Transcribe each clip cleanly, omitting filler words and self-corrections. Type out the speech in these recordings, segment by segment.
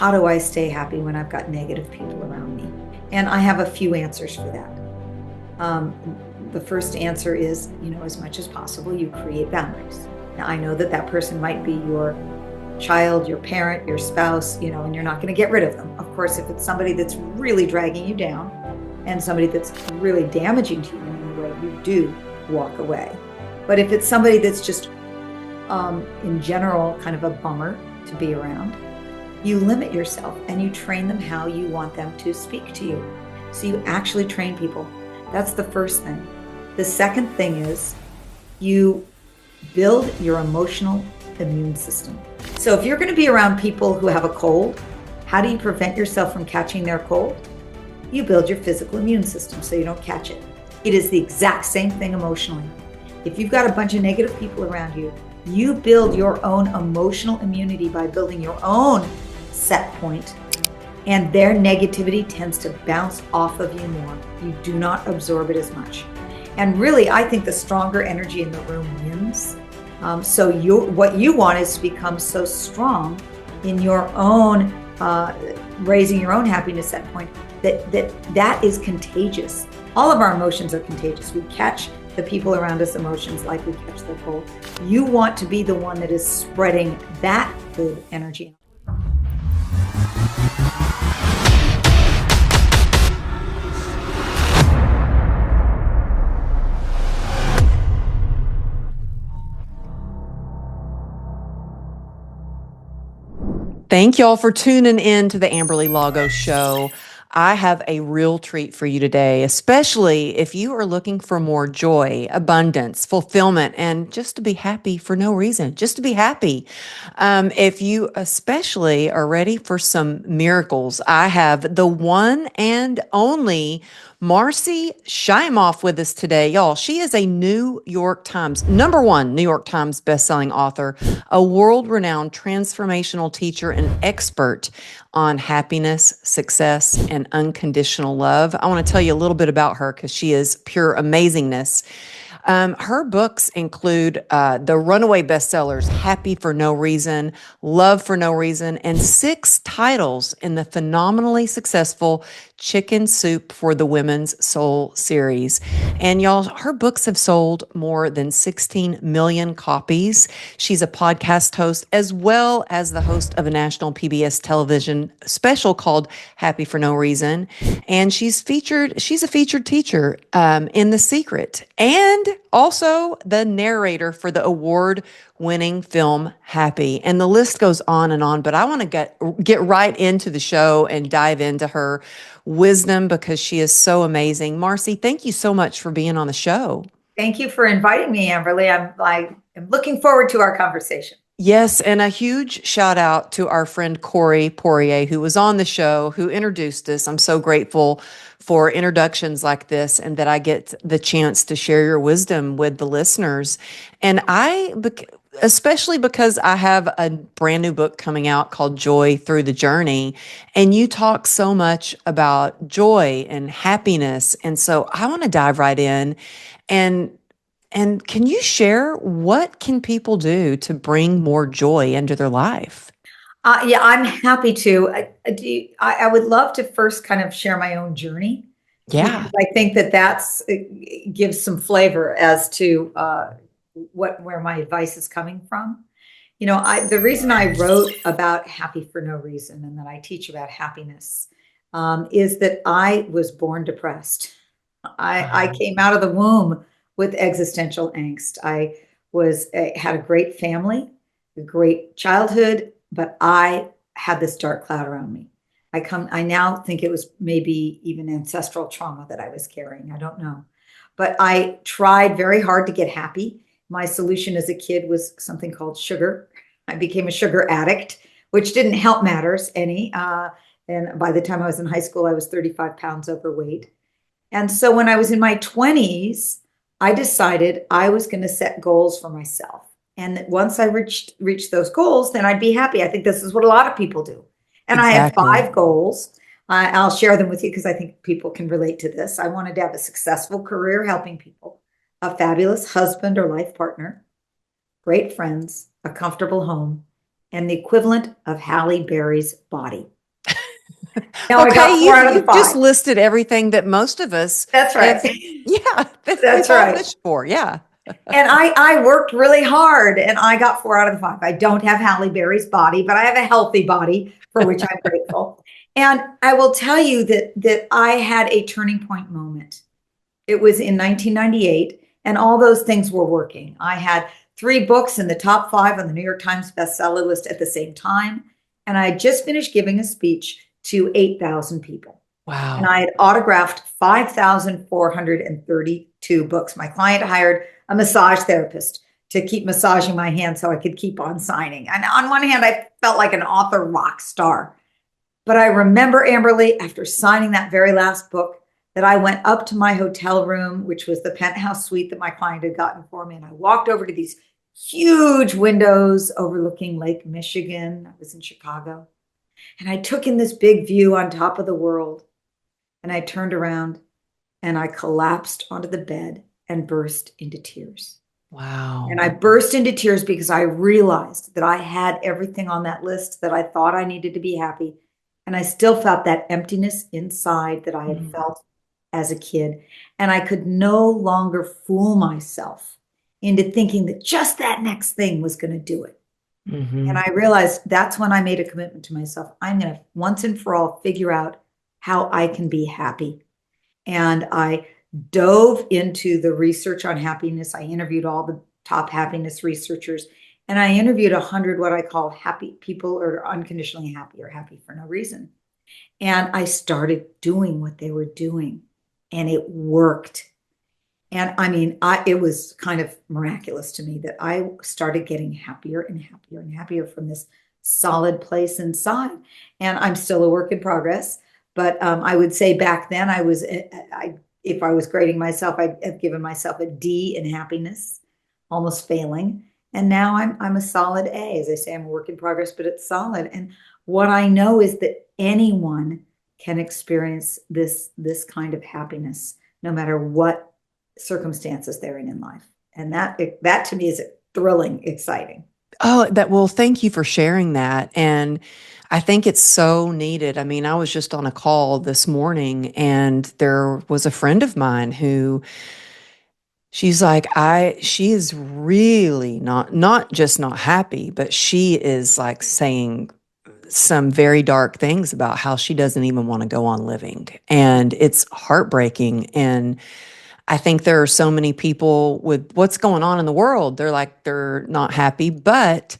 how do I stay happy when I've got negative people around me? And I have a few answers for that. The first answer is, as much as possible, you create boundaries. Now, I know that that person might be your child, your parent, your spouse, and you're not going to get rid of them. Of course, if it's somebody that's really dragging you down and somebody that's really damaging to you in any way, you do walk away. But if it's somebody that's just, in general, kind of a bummer to be around, you limit yourself and you train them how you want them to speak to you. So you actually train people. That's the first thing. The second thing is you build your emotional immune system. So if you're going to be around people who have a cold, how do you prevent yourself from catching their cold? You build your physical immune system so you don't catch it. It is the exact same thing emotionally. If you've got a bunch of negative people around you, you build your own emotional immunity by building your own set point, and their negativity tends to bounce off of you more. You do not absorb it as much. And really, I think the stronger energy in the room wins. So what you want is to become so strong in your own, raising your own happiness set point, that is contagious. All of our emotions are contagious. We catch the people around us emotions like we catch their cold. You want to be the one that is spreading that good energy. Thank y'all for tuning in to the Amberly Lago Show. I have a real treat for you today, especially if you are looking for more joy, abundance, fulfillment, and just to be happy for no reason, just to be happy. If you especially are ready for some miracles, I have the one and only Marci Shimoff with us today. Y'all, she is a New York Times, #1 New York Times bestselling author, a world-renowned transformational teacher and expert on happiness, success, and unconditional love. I want to tell you a little bit about her because she is pure amazingness. Her books include the runaway bestsellers, Happy for No Reason, Love for No Reason, and 6 titles in the phenomenally successful Chicken Soup for the Women's Soul series. And y'all, her books have sold more than 16 million copies. She's a podcast host as well as the host of a national PBS television special called Happy for No Reason. And she's a featured teacher in The Secret, and also the narrator for the award-winning film Happy. And the list goes on, but I want to get right into the show and dive into her wisdom because she is so amazing. Marci, thank you so much for being on the show. Thank you for inviting me, Amberly. I'm looking forward to our conversation. Yes, and a huge shout out to our friend Corey Poirier, who was on the show, who introduced us. I'm so grateful for introductions like this and that I get the chance to share your wisdom with the listeners. And especially because I have a brand new book coming out called Joy Through the Journey, and you talk so much about joy and happiness. And so I want to dive right in and can you share what can people do to bring more joy into their life? Yeah, I'm happy to. I would love to first kind of share my own journey. Yeah. Because I think it gives some flavor as to where my advice is coming from. The reason I wrote about Happy for No Reason and that I teach about happiness is that I was born depressed. I came out of the womb with existential angst. I had a great family, a great childhood, but I had this dark cloud around me. I now think it was maybe even ancestral trauma that I was carrying. I don't know. But I tried very hard to get happy. My solution as a kid was something called sugar. I became a sugar addict, which didn't help matters any. And by the time I was in high school, I was 35 pounds overweight. And so when I was in my 20s, I decided I was going to set goals for myself. And that once I reached those goals, then I'd be happy. I think this is what a lot of people do. And Exactly. I had 5 goals. I'll share them with you because I think people can relate to this. I wanted to have a successful career helping people, a fabulous husband or life partner, great friends, a comfortable home, and the equivalent of Halle Berry's body. Now I Okay, got 4 out of the you've just 5. listed everything that most of us That's have. right. Yeah, that we've That's all right. wished for. Yeah. And I worked really hard and I got 4 out of the 5. I don't have Halle Berry's body, but I have a healthy body for which I'm grateful. And I will tell you that I had a turning point moment. It was in 1998 and all those things were working. I had 3 books in the top 5 on the New York Times bestseller list at the same time. And I had just finished giving a speech to 8,000 people. And Wow. I had autographed 5,432 books. My client hired a massage therapist to keep massaging my hand so I could keep on signing. And on one hand, I felt like an author rock star. But I remember, Amberly, after signing that very last book, that I went up to my hotel room, which was the penthouse suite that my client had gotten for me. And I walked over to these huge windows overlooking Lake Michigan. I was in Chicago. And I took in this big view on top of the world. And I turned around and I collapsed onto the bed and burst into tears. And Wow. I burst into tears because I realized that I had everything on that list that I thought I needed to be happy. And I still felt that emptiness inside that I had Mm. felt as a kid. And I could no longer fool myself into thinking that just that next thing was going to do it. And Mhm. I realized that's when I made a commitment to myself. I'm going to once and for all figure out how I can be happy. And I dove into the research on happiness. I interviewed all the top happiness researchers and I interviewed 100 what I call happy people or unconditionally happy or happy for no reason. And I started doing what they were doing and it worked. And I mean, it was kind of miraculous to me that I started getting happier and happier and happier from this solid place inside. And I'm still a work in progress. But I would say back then if I was grading myself, I'd have given myself a D in happiness, almost failing. And now I'm a solid A. As I say, I'm a work in progress, but it's solid. And what I know is that anyone can experience this kind of happiness, no matter what circumstances they're in life. And that to me is thrilling, exciting. Oh, well, thank you for sharing that. And I think it's so needed. I mean, I was just on a call this morning and there was a friend of mine who she's like, she is really not just not happy, but she is like saying some very dark things about how she doesn't even want to go on living. And it's heartbreaking. And I think there are so many people with what's going on in the world. They're like, they're not happy, but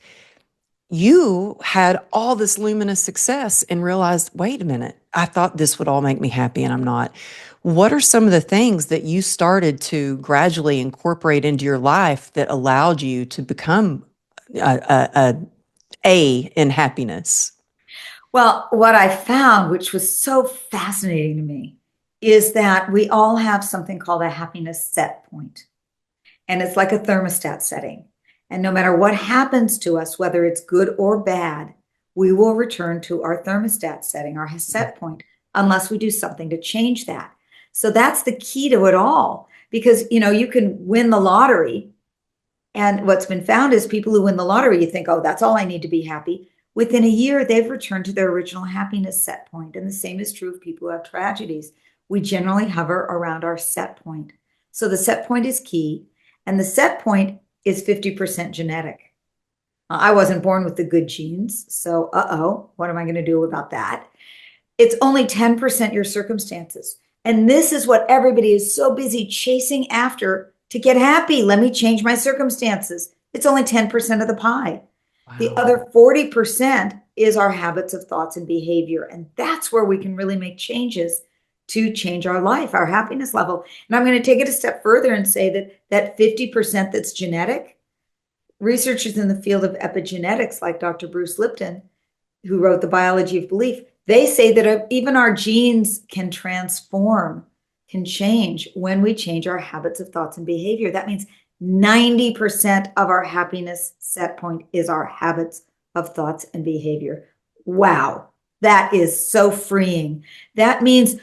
you had all this luminous success and realized, wait a minute, I thought this would all make me happy and I'm not. What are some of the things that you started to gradually incorporate into your life that allowed you to become a in happiness? Well, what I found, which was so fascinating to me, is that we all have something called a happiness set point. And it's like a thermostat setting. And no matter what happens to us, whether it's good or bad, we will return to our thermostat setting, our set point, unless we do something to change that. So that's the key to it all. Because, you can win the lottery. And what's been found is people who win the lottery, you think, oh, that's all I need to be happy. Within a year, they've returned to their original happiness set point. And the same is true of people who have tragedies. We generally hover around our set point. So the set point is key. And the set point is 50% genetic. I wasn't born with the good genes. So, what am I going to do about that? It's only 10% your circumstances. And this is what everybody is so busy chasing after to get happy. Let me change my circumstances. It's only 10% of the pie. The Wow. other 40% is our habits of thoughts and behavior. And that's where we can really make changes to change our life, our happiness level. And I'm going to take it a step further and say that 50% that's genetic, researchers in the field of epigenetics, like Dr. Bruce Lipton, who wrote The Biology of Belief, they say that even our genes can transform, can change when we change our habits of thoughts and behavior. That means 90% of our happiness set point is our habits of thoughts and behavior. Wow, that is so freeing. That means,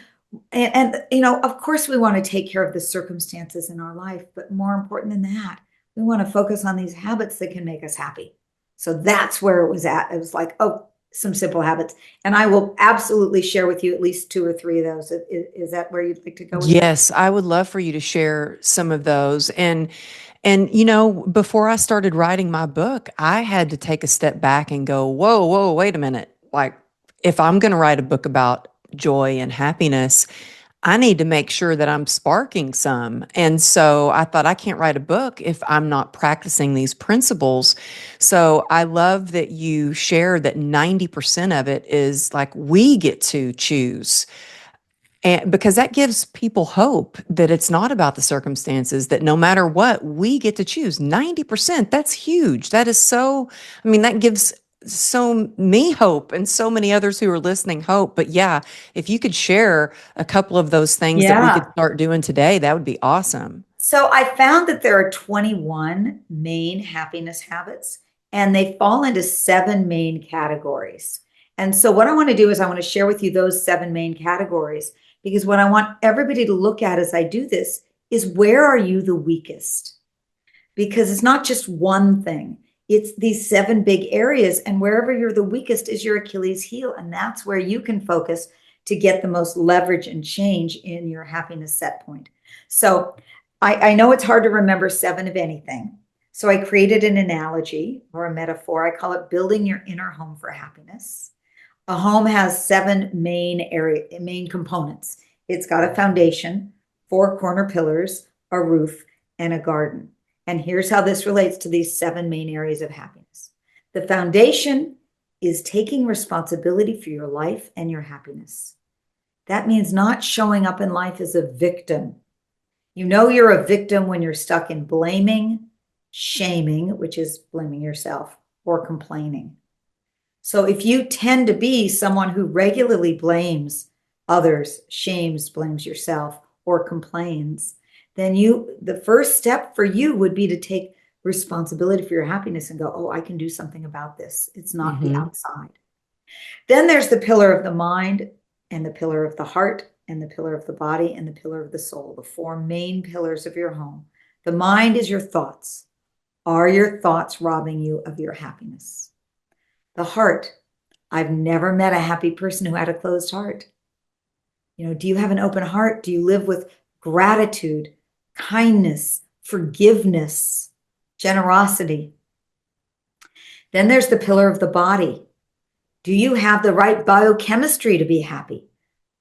of course, we want to take care of the circumstances in our life, but more important than that, we want to focus on these habits that can make us happy. So that's where it was at. It was like, oh, some simple habits. And I will absolutely share with you at least two or three of those. Is that where you'd like to go with this? Yes, I would love for you to share some of those. And before I started writing my book, I had to take a step back and go, whoa, whoa, wait a minute. Like, if I'm going to write a book about joy and happiness, I need to make sure that I'm sparking some. And so I thought I can't write a book if I'm not practicing these principles. So I love that you share that 90% of it is like we get to choose. And because that gives people hope that it's not about the circumstances, that no matter what, we get to choose 90%. That's huge. That is so, I mean, that gives so me hope and so many others who are listening hope. But yeah, if you could share a couple of those things that we could Yeah. start doing today, that would be awesome. So I found that there are 21 main happiness habits, and they fall into seven main categories. And so what I want to do is I want to share with you those seven main categories, because what I want everybody to look at as I do this is, where are you the weakest? Because it's not just one thing. It's these seven big areas, and wherever you're the weakest is your Achilles heel. And that's where you can focus to get the most leverage and change in your happiness set point. So I know it's hard to remember seven of anything. So I created an analogy or a metaphor. I call it building your inner home for happiness. A home has seven main components. It's got a foundation, four corner pillars, a roof, and a garden. And here's how this relates to these seven main areas of happiness. The foundation is taking responsibility for your life and your happiness. That means not showing up in life as a victim. You know you're a victim when you're stuck in blaming, shaming, which is blaming yourself, or complaining. So if you tend to be someone who regularly blames others, shames, blames yourself, or complains, then the first step for you would be to take responsibility for your happiness and go, oh, I can do something about this. It's not the Hmm. outside. Then there's the pillar of the mind, and the pillar of the heart, and the pillar of the body, and the pillar of the soul, the four main pillars of your home. The mind is your thoughts. Are your thoughts robbing you of your happiness? The heart. I've never met a happy person who had a closed heart. Do you have an open heart? Do you live with gratitude, kindness, forgiveness, generosity? Then there's the pillar of the body. Do you have the right biochemistry to be happy?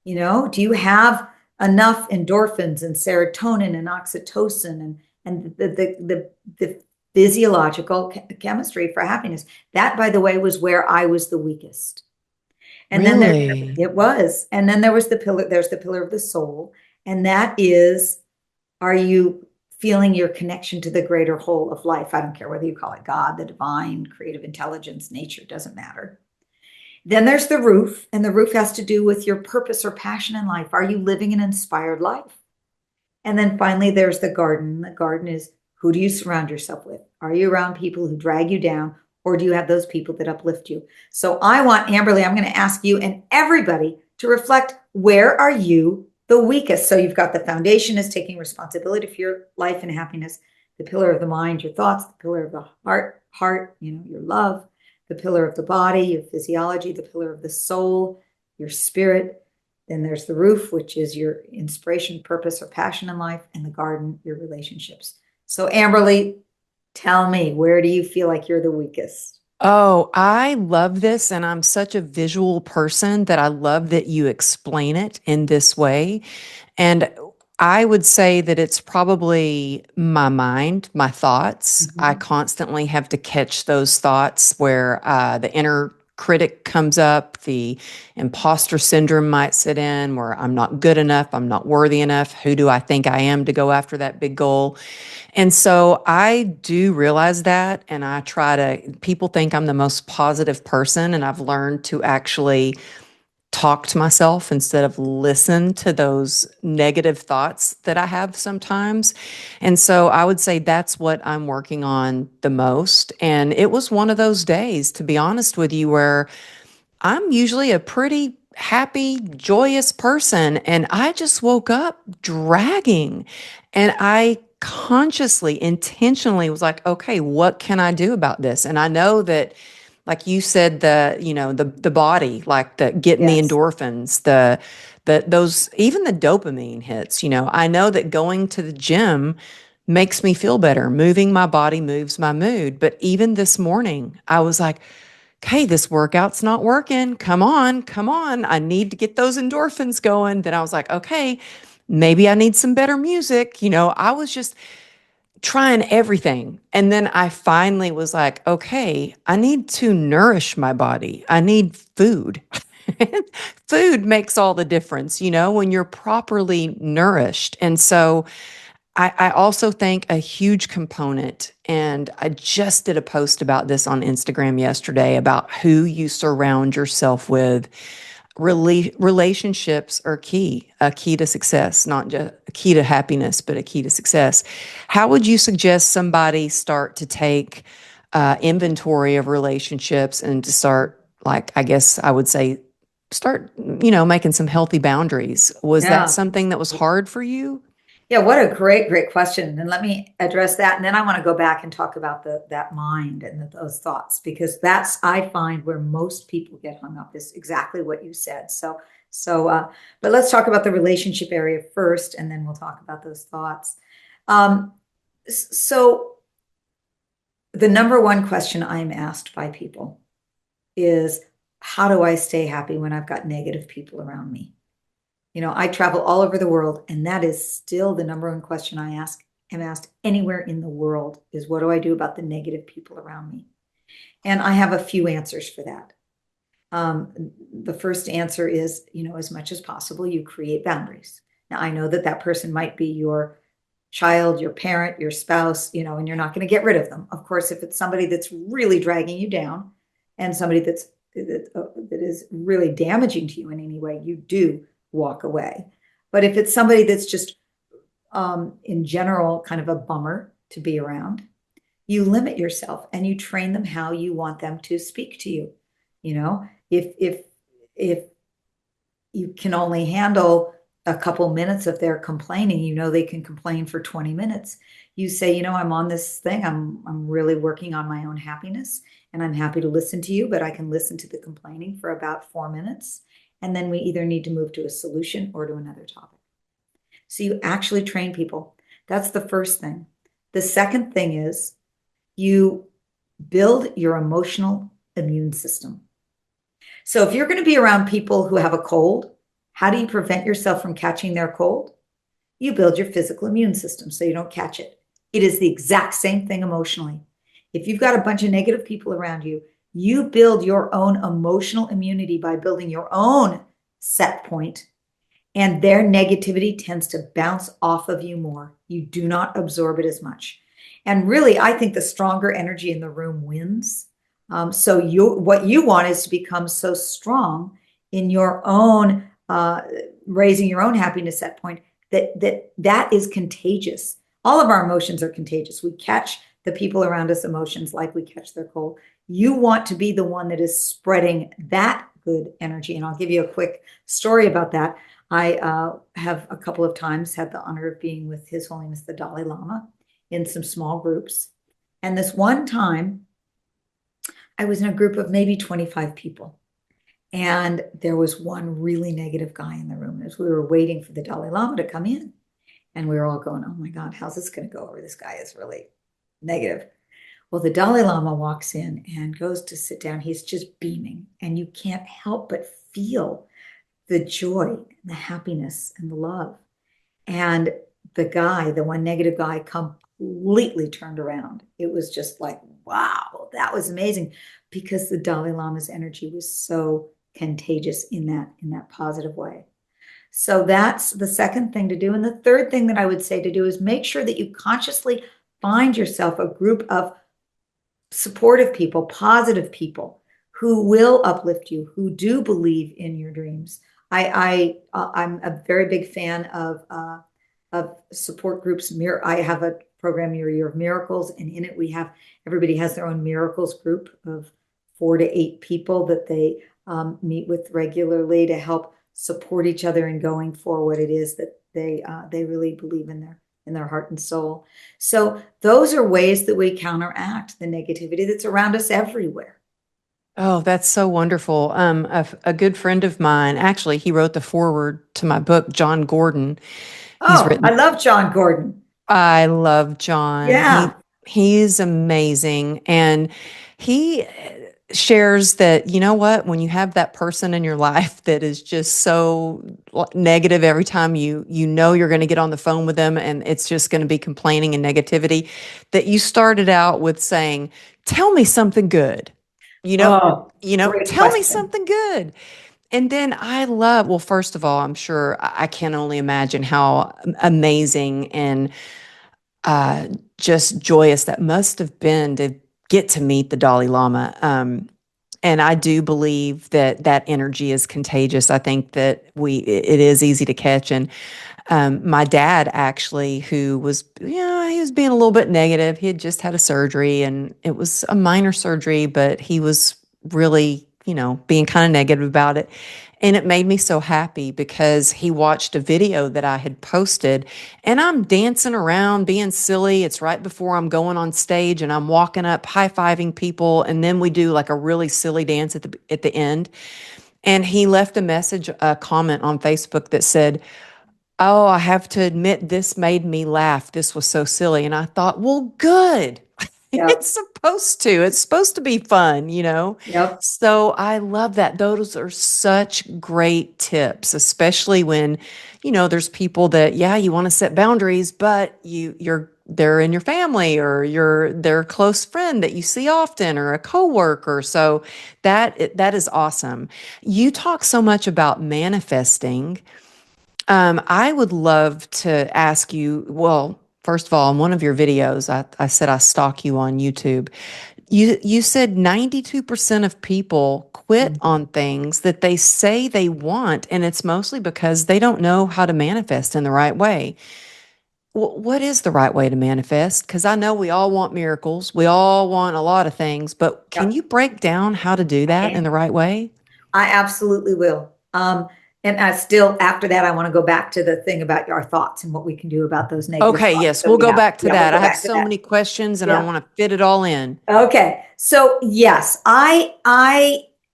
Do you have enough endorphins and serotonin and oxytocin and the physiological chemistry for happiness? That, by the way, was where I was the weakest. And then Really? it was. And then there's the pillar of the soul. And that is, are you feeling your connection to the greater whole of life? I don't care whether you call it God, the divine, creative intelligence, nature, doesn't matter. Then there's the roof, and the roof has to do with your purpose or passion in life. Are you living an inspired life? And then finally, there's the garden. The garden is, who do you surround yourself with? Are you around people who drag you down, or do you have those people that uplift you? So I want, Amberly, I'm going to ask you and everybody to reflect, where are you the weakest? So you've got the foundation is taking responsibility for your life and happiness, the pillar of the mind, your thoughts, the pillar of the heart, your love, the pillar of the body, your physiology, the pillar of the soul, your spirit. Then there's the roof, which is your inspiration, purpose, or passion in life, and the garden, your relationships. So, Amberly, tell me, where do you feel like you're the weakest? Oh, I love this. And I'm such a visual person that I love that you explain it in this way. And I would say that it's probably my mind, my thoughts. I Mhm. constantly have to catch those thoughts where the inner critic comes up, the imposter syndrome might sit in, where I'm not good enough, I'm not worthy enough. Who do I think I am to go after that big goal? And so I do realize that. And I try to, people think I'm the most positive person. And I've learned to actually talk to myself instead of listen to those negative thoughts that I have sometimes. And so I would say that's what I'm working on the most. And it was one of those days, to be honest with you, where I'm usually a pretty happy, joyous person. And I just woke up dragging. And I consciously, intentionally was like, okay, what can I do about this? And I know that, like you said, the body, like the getting the Yes. endorphins, those, even the dopamine hits, I know that going to the gym makes me feel better. Moving my body moves my mood. But even this morning, I was like, okay, this workout's not working. Come on, come on. I need to get those endorphins going. Then I was like, okay, maybe I need some better music. I was just trying everything. And then I finally was like, okay, I need to nourish my body. I need food. Food makes all the difference, when you're properly nourished. And so I also think a huge component, and I just did a post about this on Instagram yesterday about who you surround yourself with. Relationships are key, a key to success, not just a key to happiness, but a key to success. How would you suggest somebody start to take inventory of relationships and to start, like, I guess I would say, start, making some healthy boundaries? Was that Yeah. something that was hard for you? Yeah, what a great question. And let me address that. And then I want to go back and talk about that mind and those thoughts, because that's, I find, where most people get hung up, is exactly what you said. But let's talk about the relationship area first, and then we'll talk about those thoughts. Um, so the number one question I'm asked by people is, how do I stay happy when I've got negative people around me? I travel all over the world, and that is still the number one question am asked anywhere in the world, is, what do I do about the negative people around me? And I have a few answers for that. The first answer is, as much as possible, you create boundaries. Now, I know that person might be your child, your parent, your spouse, and you're not going to get rid of them. Of course, if it's somebody that's really dragging you down, and somebody that is really damaging to you in any way, you do walk away. But if it's somebody that's just, in general, kind of a bummer to be around, you limit yourself and you train them how you want them to speak to you. If you can only handle a couple minutes of their complaining, they can complain for 20 minutes. You say, I'm on this thing. I'm really working on my own happiness, and I'm happy to listen to you, but I can listen to the complaining for about 4 minutes. And then we either need to move to a solution or to another topic. So you actually train people. That's the first thing. The second thing is, you build your emotional immune system. So if you're going to be around people who have a cold, how do you prevent yourself from catching their cold? You build your physical immune system so you don't catch it. It is the exact same thing emotionally. If you've got a bunch of negative people around you, you build your own emotional immunity by building your own set point, and their negativity tends to bounce off of you more. You do not absorb it as much. And really, I think the stronger energy in the room wins. So what you want is to become so strong in your own raising your own happiness set point that is contagious. All of our emotions are contagious. We catch the people around us emotions like we catch their cold. You want to be the one that is spreading that good energy. And I'll give you a quick story about that. I have a couple of times had the honor of being with His Holiness the Dalai Lama in some small groups. And this one time, I was in a group of maybe 25 people. And there was one really negative guy in the room as we were waiting for the Dalai Lama to come in. And we were all going, oh my God, how's this going to go over? This guy is really negative. Well, the Dalai Lama walks in and goes to sit down. He's just beaming. And you can't help but feel the joy, and the happiness, and the love. And the one negative guy, completely turned around. It was just like, wow, that was amazing, because the Dalai Lama's energy was so contagious in that positive way. So that's the second thing to do. And the third thing that I would say to do is make sure that you consciously find yourself a group of supportive people, positive people who will uplift you, who do believe in your dreams. I'm a very big fan of support groups. I have a program, Your Year of Miracles, and in it everybody has their own miracles group of 4 to 8 people that they meet with regularly to help support each other in going for what it is that they really believe in in their heart and soul. So those are ways that we counteract the negativity that's around us everywhere. Oh, that's so wonderful. A good friend of mine, actually, he wrote the foreword to my book, John Gordon. He's Oh, I written, love John Gordon. I love John. Yeah. He's amazing. And he shares that, you know what, when you have that person in your life that is just so negative every time you know you're going to get on the phone with them and it's just going to be complaining and negativity, that you started out with saying, "Tell me something good." You know, Oh, great tell me question. something good. And then I love, well, first of all, I'm sure I can only imagine how amazing and uh, just joyous that must have been to get to meet the Dalai Lama. And I do believe that that energy is contagious. I think that it is easy to catch. And my dad actually, who was, he was being a little bit negative. He had just had a surgery and it was a minor surgery, but he was really, being kind of negative about it. And it made me so happy because he watched a video that I had posted and I'm dancing around, being silly. It's right before I'm going on stage and I'm walking up, high-fiving people. And then we do like a really silly dance at the end. And he left a comment on Facebook that said, "Oh, I have to admit, this made me laugh. This was so silly." And I thought, well, good. Yep. It's supposed to. It's supposed to be fun. Yep. So I love that. Those are such great tips, especially when, there's people that, yeah, you want to set boundaries, but they're in your family or you're their close friend that you see often or a coworker. So that is awesome. You talk so much about manifesting. I would love to ask you, well, first of all, in one of your videos, I said I stalk you on YouTube. You said 92% of people quit Mhm. on things that they say they want, and it's mostly because they don't know how to manifest in the right way. What is the right way to manifest? Because I know we all want miracles. We all want a lot of things, but can Yep. you break down how to do I that in can. the right way? I absolutely will. And I still, after that, I want to go back to the thing about our thoughts and what we can do about those negative Okay, thoughts yes, that we'll we go have. back to Yeah, we'll that. go I have back to so that. many questions and I Yeah. want to fit it all in. Okay. So yes, I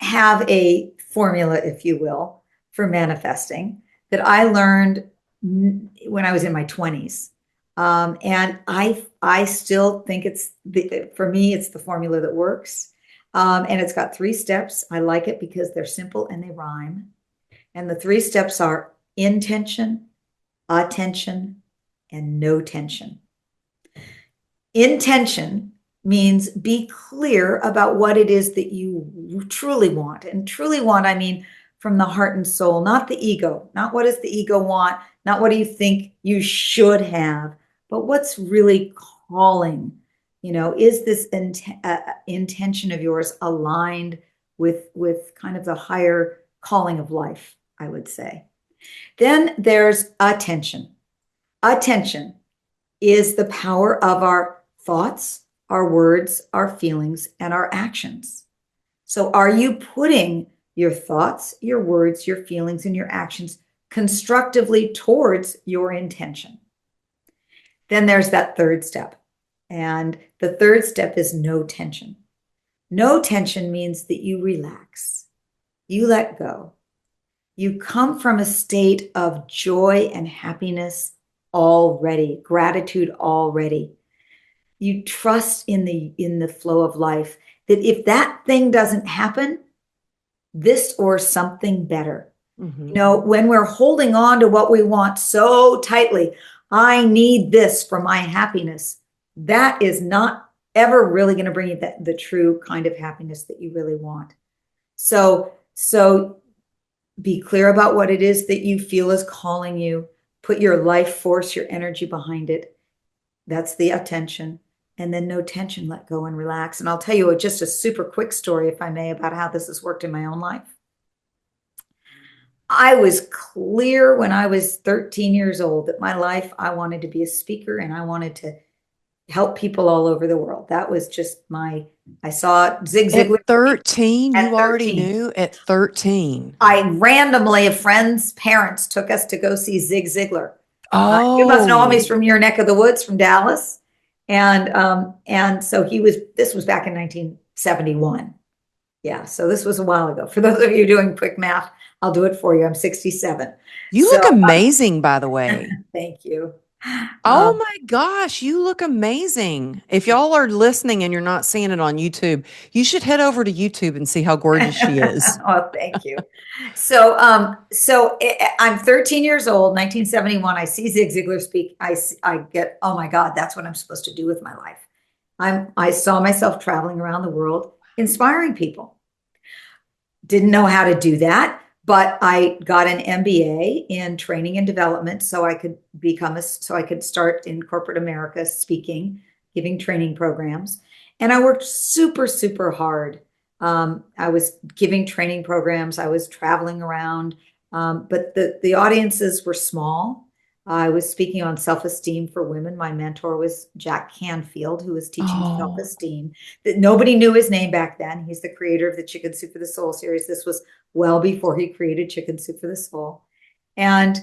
have a formula, if you will, for manifesting that I learned when I was in my 20s. And I still think for me, it's the formula that works. And it's got 3 steps. I like it because they're simple and they rhyme. And the 3 steps are intention, attention, and no tension. Intention means be clear about what it is that you truly want. And truly want, I mean, from the heart and soul, not the ego, not what does the ego want, not what do you think you should have, but what's really calling. Is this intention of yours aligned with kind of the higher calling of life, I would say. Then there's attention. Attention is the power of our thoughts, our words, our feelings, and our actions. So, are you putting your thoughts, your words, your feelings, and your actions constructively towards your intention? Then there's that third step. And the third step is no tension. No tension means that you relax, you let go, you come from a state of joy and happiness already, gratitude already. You trust in the flow of life that if that thing doesn't happen, this or something better. Hmm. When we're holding on to what we want so tightly, I need this for my happiness. That is not ever really going to bring you the true kind of happiness that you really want. So be clear about what it is that you feel is calling you. Put your life force, your energy behind it. That's the attention. And then no tension, let go and relax. And I'll tell you just a super quick story, if I may, about how this has worked in my own life. I was clear when I was 13 years old that my life, I wanted to be a speaker and I wanted to help people all over the world. That was just I saw Zig Ziglar At 13, at you already 13. knew at 13. I randomly, a friend's parents took us to go see Zig Ziglar. You must know him. Oh, He's from your neck of the woods, from Dallas. And so this was back in 1971. Yeah, so this was a while ago. For those of you doing quick math, I'll do it for you. I'm 67. you So look amazing, by the way. thank you. Oh my gosh, you look amazing. If y'all are listening and you're not seeing it on YouTube, you should head over to YouTube and see how gorgeous she is. Oh, thank you. I'm 13 years old, 1971. I see Zig Ziglar speak. I get, oh my God, that's what I'm supposed to do with my life. I saw myself traveling around the world, inspiring people. Didn't know how to do that, but I got an MBA in training and development so I could start in corporate America speaking, giving training programs. And I worked super, super hard. I was giving training programs, I was traveling around, but the audiences were small. I was speaking on self-esteem for women. My mentor was Jack Canfield, who was teaching Oh, self-esteem. That nobody knew his name back then. He's the creator of the Chicken Soup for the Soul series. This was well before he created Chicken Soup for the Soul. And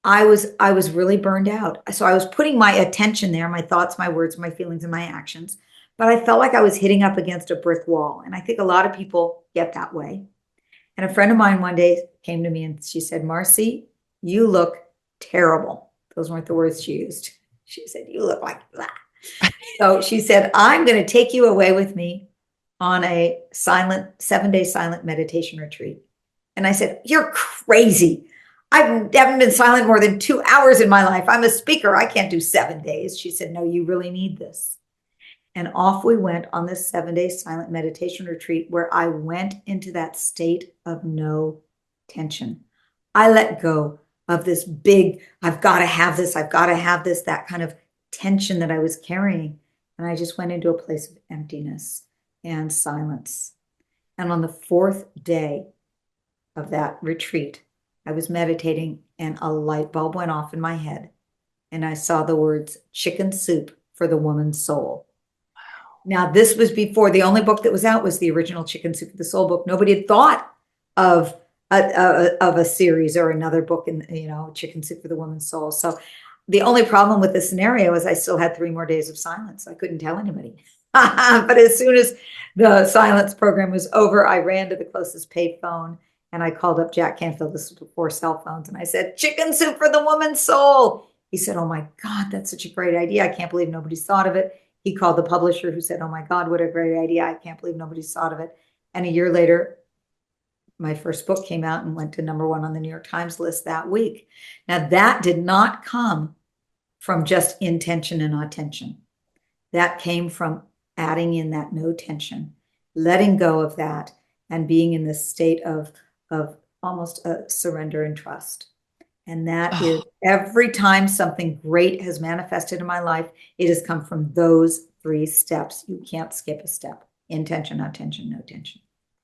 I was really burned out. So I was putting my attention there, my thoughts, my words, my feelings, and my actions. But I felt like I was hitting up against a brick wall. And I think a lot of people get that way. And a friend of mine one day came to me and she said, Marci, you look terrible. Those weren't the words she used. She said, you look like that. So she said, I'm going to take you away with me on a 7-day silent meditation retreat. And I said, you're crazy. I haven't been silent more than 2 hours in my life. I'm a speaker. I can't do 7 days. She said, no, you really need this. And off we went on this 7-day silent meditation retreat where I went into that state of no tension. I let go of this big, I've got to have this, that kind of tension that I was carrying. And I just went into a place of emptiness and silence. And on the 4th day of that retreat, I was meditating and a light bulb went off in my head. And I saw the words chicken soup for the woman's soul. Now, this was before the only book that was out was the original Chicken Soup for the Soul book. Nobody had thought of a series or another book in, Chicken Soup for the Woman's Soul. So the only problem with the scenario is I still had 3 more days of silence. I couldn't tell anybody. But as soon as the silence program was over, I ran to the closest payphone and I called up Jack Canfield. This was before cell phones. And I said, chicken soup for the woman's soul. He said, oh my God, that's such a great idea. I can't believe nobody's thought of it. He called the publisher who said, oh my God, what a great idea. I can't believe nobody's thought of it. And a year later, my first book came out and went to #1 on the New York Times list that week. Now, that did not come from just intention and attention. That came from adding in that no tension, letting go of that, and being in this state of almost a surrender and trust. And that is oh, every time something great has manifested in my life, it has come from those 3 steps. You can't skip a step. Intention, attention, no tension.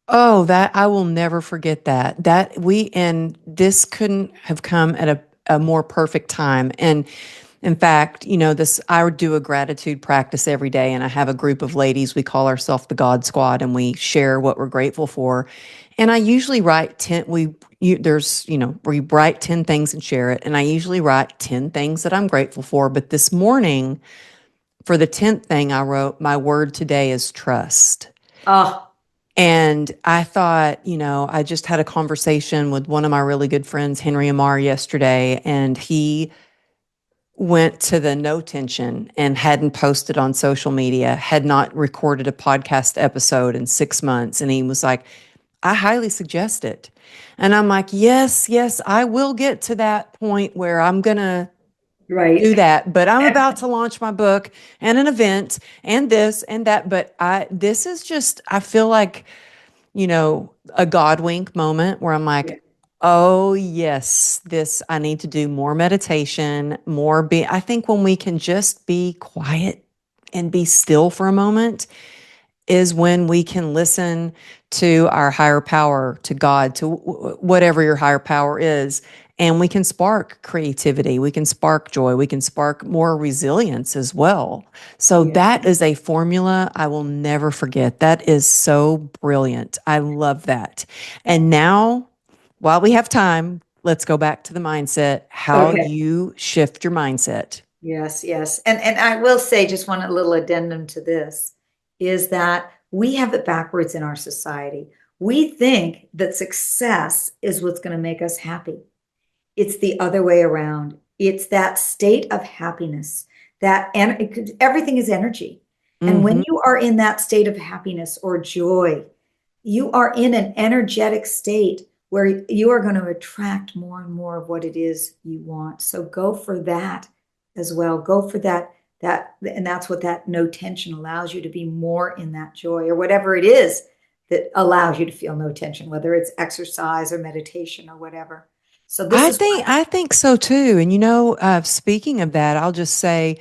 oh, that I will never forget that. And this couldn't have come at a more perfect time. And in fact, I would do a gratitude practice every day, and I have a group of ladies. We call ourselves the God Squad, and we share what we're grateful for. And I usually write 10, we write 10 things and share it. And I usually write 10 things that I'm grateful for. But this morning, for the 10th thing, I wrote, my word today is trust. Oh, And I thought, I just had a conversation with one of my really good friends, Henry Amar, yesterday, and he went to the no tension and hadn't posted on social media, had not recorded a podcast episode in 6 months. And he was like, I highly suggest it. And I'm like, yes, yes, I will get to that point where I'm going to right. do that. But I'm about to launch my book and an event and this and that. But this is just, I feel like, a God wink moment where I'm Yeah. like, oh, yes, I need to do more meditation, I think when we can just be quiet and be still for a moment is when we can listen to our higher power, to God, to whatever your higher power is. And we can spark creativity. We can spark joy. We can spark more resilience as well. So Yeah. that is a formula I will never forget. That is so brilliant. I love that. And now, while we have time, let's go back to the mindset, how Okay. you shift your mindset. Yes, yes. And I will say just one little addendum to this is that we have it backwards in our society. We think that success is what's going to make us happy. It's the other way around. It's that state of happiness that and everything is energy. And when Hmm. you are in that state of happiness or joy, you are in an energetic state where you are going to attract more and more of what it is you want. So go for that as well. Go for and that's what that no tension allows you to be more in that joy or whatever it is that allows you to feel no tension, whether it's exercise or meditation or whatever. So this is I think so too. And speaking of that, I'll just say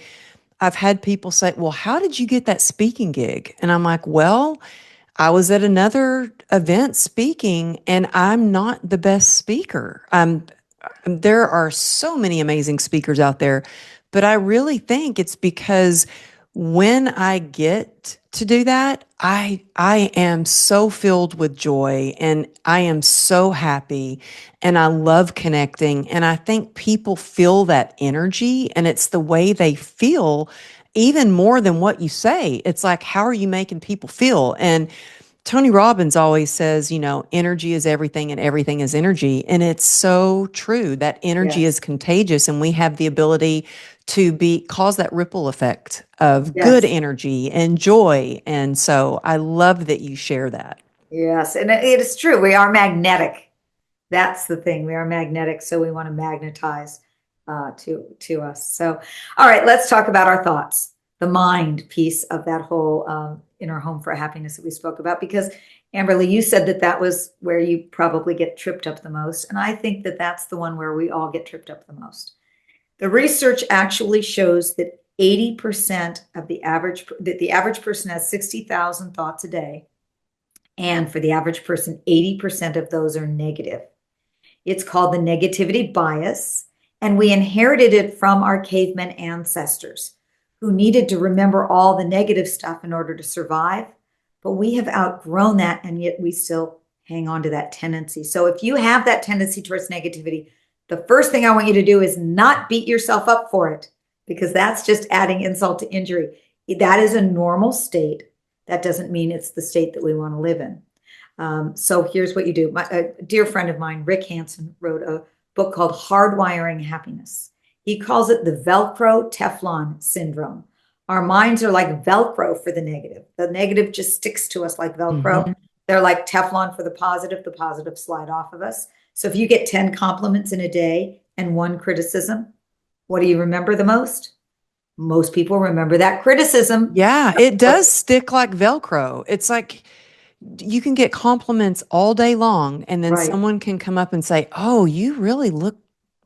I've had people say, "Well, how did you get that speaking gig?" And I'm like, "Well, I was at another event speaking, and I'm not the best speaker. There are so many amazing speakers out there, but I really think it's because when I get to do that, I am so filled with joy and I am so happy and I love connecting and I think people feel that energy and it's the way they feel even more than what you say. It's like how are you making people feel? And Tony Robbins always says, energy is everything and everything is energy. And it's so true. That energy yes, is contagious and we have the ability to cause that ripple effect of good yes, energy and joy. And so I love that you share that. yes. And it is true. We are magnetic. That's the thing. We are magnetic, so we want to magnetize to us. So, all right, let's talk about our thoughts, the mind piece of that whole inner home for happiness that we spoke about. Because Amberly, you said that that was where you probably get tripped up the most, and I think that that's the one where we all get tripped up the most. The research actually shows that 80% of the average person has 60,000 thoughts a day, and for the average person, 80% of those are negative. It's called the negativity bias, and we inherited it from our caveman ancestors who needed to remember all the negative stuff in order to survive. But we have outgrown that, and yet we still hang on to that tendency. So if you have that tendency towards negativity, the first thing I want you to do is not beat yourself up for it, because that's just adding insult to injury. That is a normal state. That doesn't mean it's the state that we want to live in. So here's what you do. A dear friend of mine, Rick Hansen, wrote a book called Hardwiring Happiness. He calls it the Velcro Teflon syndrome. Our minds are like Velcro for the negative. The negative just sticks to us like Velcro. Mhm. They're like Teflon for the positive slide off of us. So if you get 10 compliments in a day and one criticism, what do you remember the most? Most people remember that criticism. Yeah, it does stick like Velcro. It's like you can get compliments all day long, and then Right. someone can come up and say, "Oh, you really look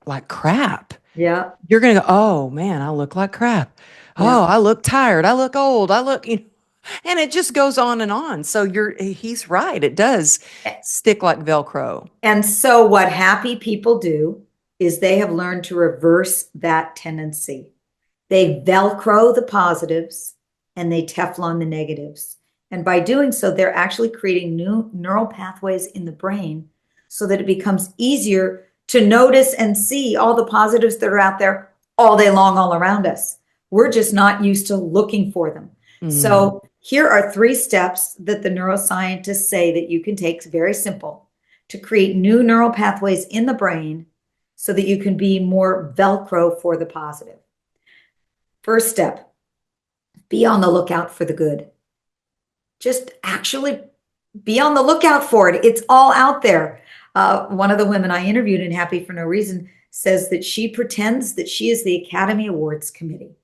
like crap." Yeah. You're going to go, "Oh man, I look like crap. Yeah. Oh, I look tired. I look old. I look, and it just goes on and on." So he's right. It does stick like Velcro. And so, what happy people do is they have learned to reverse that tendency. They Velcro the positives and they Teflon the negatives. And by doing so, they're actually creating new neural pathways in the brain so that it becomes easier to notice and see all the positives that are out there all day long, all around us. We're just not used to looking for them. Mm. So, here are 3 steps that the neuroscientists say that you can take, very simple, to create new neural pathways in the brain so that you can be more Velcro for the positive. First step, be on the lookout for the good. Just actually be on the lookout for it. It's all out there. One of the women I interviewed in Happy for No Reason says that she pretends that she is the Academy Awards committee.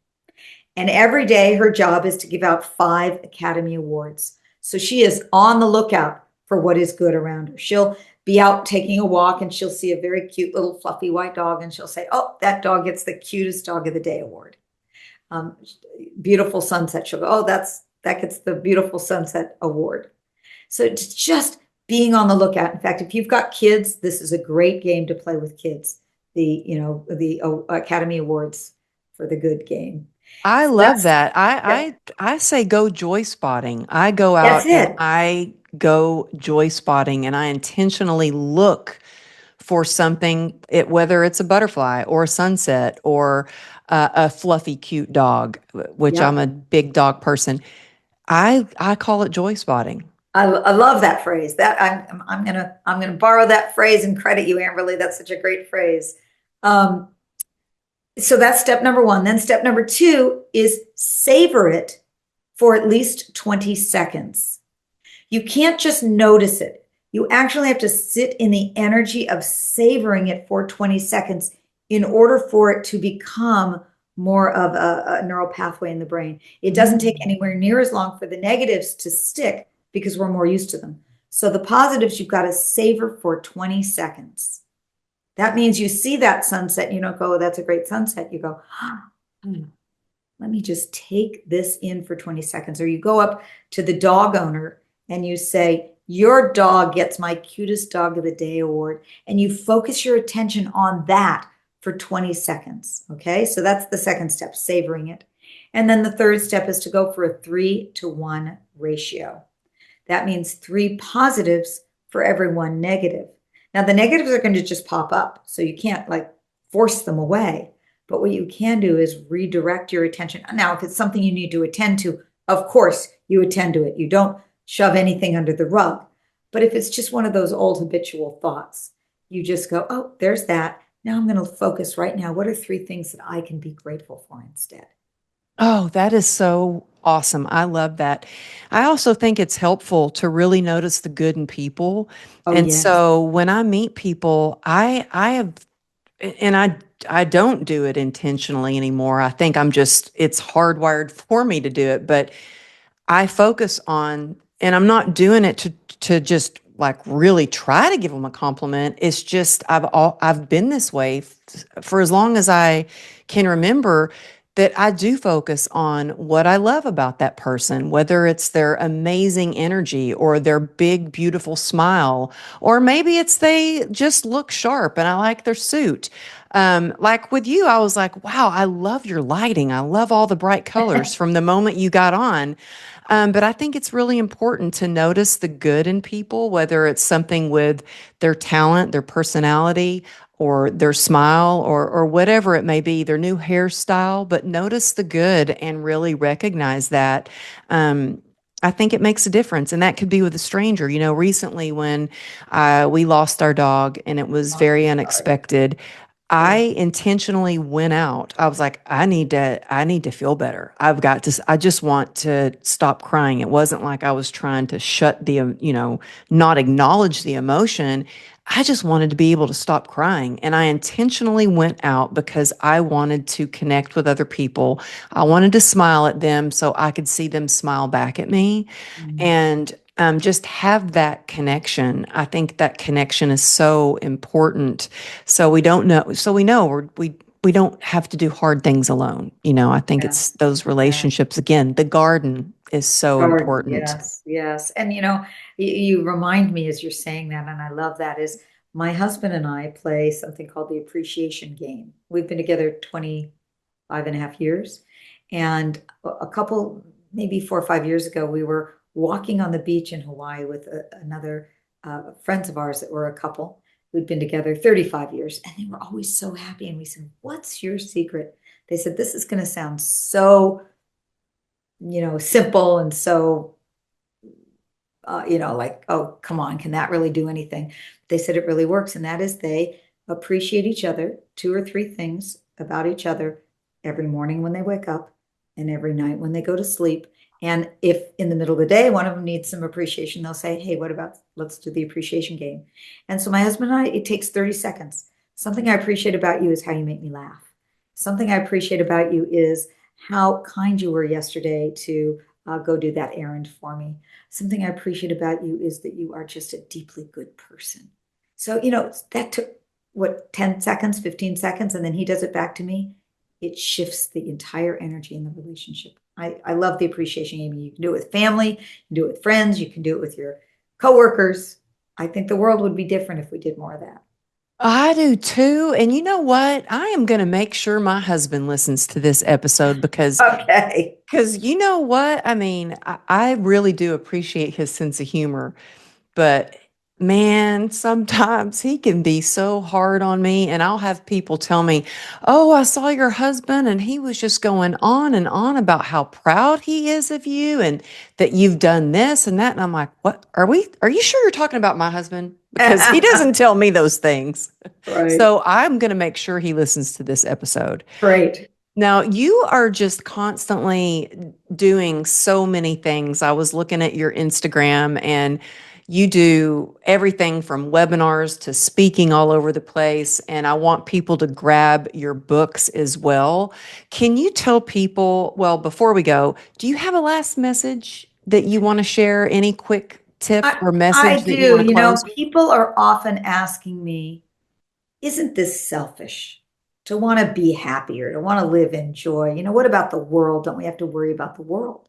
And every day her job is to give out 5 Academy Awards. So she is on the lookout for what is good around her. She'll be out taking a walk and she'll see a very cute little fluffy white dog and she'll say, "Oh, that dog gets the cutest dog of the day award." Um, Beautiful sunset. She'll go, "Oh, that gets the beautiful sunset award." So it's just being on the lookout. In fact, if you've got kids, this is a great game to play with kids. The Academy Awards for the good game. I So love that. yeah, I say go joy spotting. I go out that's and it. I go joy spotting and I intentionally look for something, whether it's a butterfly or a sunset or a fluffy, cute dog, which I'm Yep. a big dog person. I call it joy spotting. I love that phrase. That I'm gonna borrow that phrase and credit you, Amberly. That's such a great phrase. Um, so that's step number one. Then step number two is savor it for at least 20 seconds. You can't just notice it. You actually have to sit in the energy of savoring it for 20 seconds in order for it to become more of a neural pathway in the brain. It doesn't take anywhere near as long for the negatives to stick because we're more used to them. So the positives you've got to savor for 20 seconds. That means you see that sunset, you don't go, oh, that's a great sunset. You go, let me just take this in for 20 seconds. Or you go up to the dog owner and you say, your dog gets my cutest dog of the day award. And you focus your attention on that for 20 seconds. Okay. So that's the second step, savoring it. And then the third step is to go for a 3-to-1 ratio. That means 3 positives for every 1 negative. Now, the negatives are going to just pop up. So you can't like force them away. But what you can do is redirect your attention. Now, if it's something you need to attend to, of course, you attend to it. You don't shove anything under the rug. But if it's just one of those old habitual thoughts, you just go, oh, there's that. Now I'm going to focus right now. What are 3 things that I can be grateful for instead? Oh, that is so awesome. I love that. I also think it's helpful to really notice the good in people. Oh, And yes. so when I meet people, I have and I don't do it intentionally anymore. I think it's hardwired for me to do it, but I focus on, and I'm not doing it to just like really try to give them a compliment. It's just I've been this way for as long as I can remember, that I do focus on what I love about that person, whether it's their amazing energy or their big, beautiful smile, or maybe it's they just look sharp and I like their suit. Like with you, I was like, wow, I love your lighting. I love all the bright colors from the moment you got on. But I think it's really important to notice the good in people, whether it's something with their talent, their personality, or their smile, or whatever it may be, their new hairstyle. But notice the good and really recognize that. I think it makes a difference, and that could be with a stranger. You know, recently when we lost our dog, and it was Oh, I'm very sorry. unexpected. Yeah. I intentionally went out. I was like, I need to feel better. I just want to stop crying. It wasn't like I was trying to shut not acknowledge the emotion. I just wanted to be able to stop crying. And I intentionally went out because I wanted to connect with other people. I wanted to smile at them so I could see them smile back at me. Mm. And just have that connection. I think that connection is so important. So we know we don't have to do hard things alone. I think Yeah. it's those Yeah. relationships. Again, the garden is so Garden, important. yes, yes. And you remind me as you're saying that, and I love that, is my husband and I play something called the appreciation game. We've been together 25 and a half years. And a couple, maybe 4 or 5 years ago, we were walking on the beach in Hawaii with another friends of ours that were a couple who'd been together 35 years. And they were always so happy. And we said, what's your secret? They said, this is going to sound so simple and so, like, oh, come on, can that really do anything? They said it really works. And that is they appreciate each other, 2 or 3 things about each other every morning when they wake up and every night when they go to sleep. And if in the middle of the day, one of them needs some appreciation, they'll say, hey, what about, let's do the appreciation game. And so my husband and I, it takes 30 seconds. Something I appreciate about you is how you make me laugh. Something I appreciate about you is how kind you were yesterday to go do that errand for me. Something I appreciate about you is that you are just a deeply good person. So, that took what, 10 seconds, 15 seconds, and then he does it back to me. It shifts the entire energy in the relationship. I love the appreciation game. You can do it with family, you can do it with friends, you can do it with your coworkers. I think the world would be different if we did more of that. I do too. And you know what? I am going to make sure my husband listens to this episode Okay. because you know what? I mean, I really do appreciate his sense of humor. But Man, sometimes he can be so hard on me, and I'll have people tell me, "Oh, I saw your husband, and he was just going on and on about how proud he is of you and that you've done this and that." And I'm like, "What are you sure you're talking about my husband? Because he doesn't tell me those things." Right. So I'm going to make sure he listens to this episode. Great. Now, you are just constantly doing so many things. I was looking at your Instagram, and you do everything from webinars to speaking all over the place. And I want people to grab your books as well. Can you tell people, well, before we go, do you have a last message that you want to share? Any quick tip or I message that you do. want to You know, close? people are often asking me, isn't this selfish to want to be happier, to want to live in joy? You know, what about the world? Don't we have to worry about the world?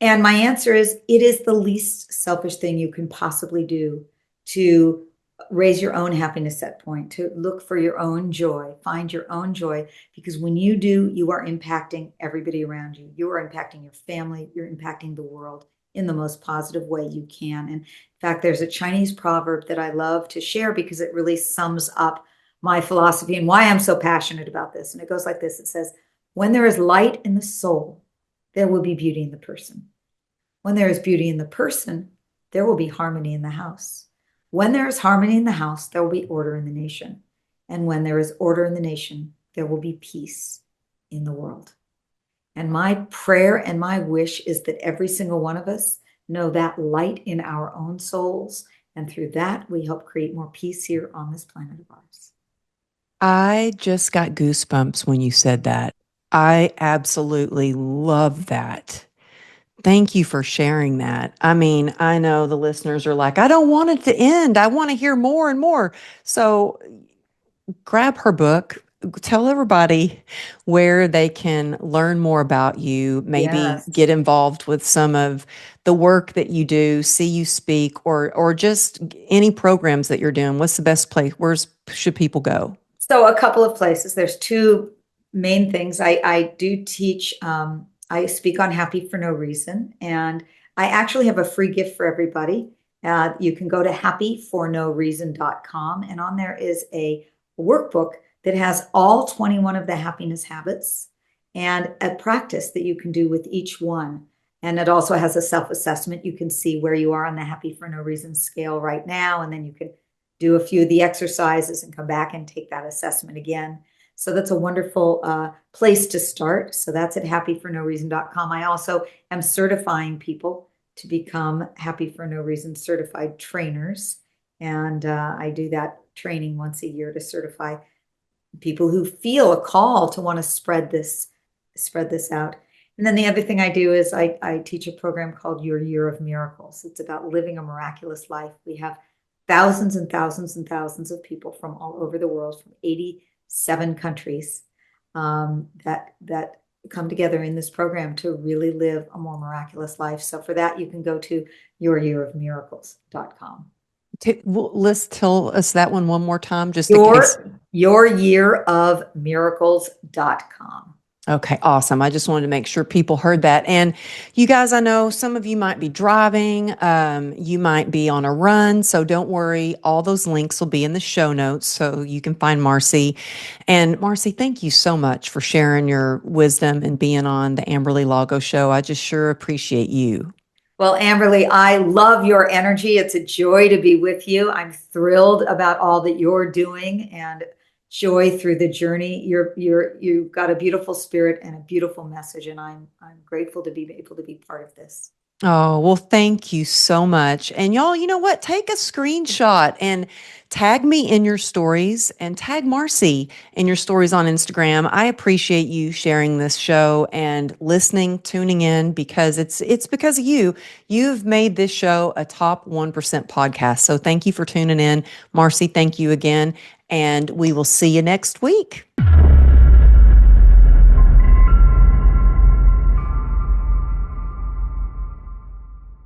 And my answer is it is the least selfish thing you can possibly do to raise your own happiness set point, to look for your own joy, find your own joy, because when you do, you are impacting everybody around you. You are impacting your family, you're impacting the world in the most positive way you can. And in fact, there's a Chinese proverb that I love to share because it really sums up my philosophy and why I'm so passionate about this. And it goes like this. It says, when there is light in the soul, there will be beauty in the person. When there is beauty in the person, there will be harmony in the house. When there is harmony in the house, there will be order in the nation. And when there is order in the nation, there will be peace in the world. And my prayer and my wish is that every single one of us know that light in our own souls. And through that, we help create more peace here on this planet of ours. I just got goosebumps when you said that. I absolutely love that. Thank you for sharing that. I mean, I know the listeners are like, I don't want it to end. I want to hear more and more. So grab her book, tell everybody where they can learn more about you, maybe Yes. get involved with some of the work that you do, see you speak, or just any programs that you're doing. What's the best place? Where should people go? So a couple of places. There's two main things. I do teach. I speak on Happy for No Reason, and I actually have a free gift for everybody. You can go to happyfornoreason.com, and on there is a workbook that has all 21 of the happiness habits and a practice that you can do with each one. And it also has a self-assessment. You can see where you are on the Happy for No Reason scale right now, and then you can do a few of the exercises and come back and take that assessment again. So that's a wonderful place to start. So that's at happyfornoreason.com. I also am certifying people to become Happy for No Reason certified trainers. And I do that training once a year to certify people who feel a call to want to spread this out. And then the other thing I do is I teach a program called Your Year of Miracles. It's about living a miraculous life. We have thousands and thousands and thousands of people from all over the world, from 87 countries, that come together in this program to really live a more miraculous life. So for that, you can go to youryearofmiracles.com. Let's tell us that one more time, just in case. Youryearofmiracles.com. Okay, awesome. I just wanted to make sure people heard that. And you guys, I know some of you might be driving, you might be on a run, so don't worry. All those links will be in the show notes so you can find Marci. And Marci, thank you so much for sharing your wisdom and being on the Amberly Lago Show. I just sure appreciate you. Well, Amberly, I love your energy. It's a joy to be with you. I'm thrilled about all that you're doing and joy through the journey. You've got a beautiful spirit and a beautiful message, and I'm grateful to be able to be part of this. Oh, well, thank you so much. And y'all, you know what? Take a screenshot and tag me in your stories and tag Marci in your stories on Instagram. I appreciate you sharing this show and listening, tuning in, because it's because of you. You've made this show a top 1% podcast. So thank you for tuning in. Marci, thank you again. And we will see you next week.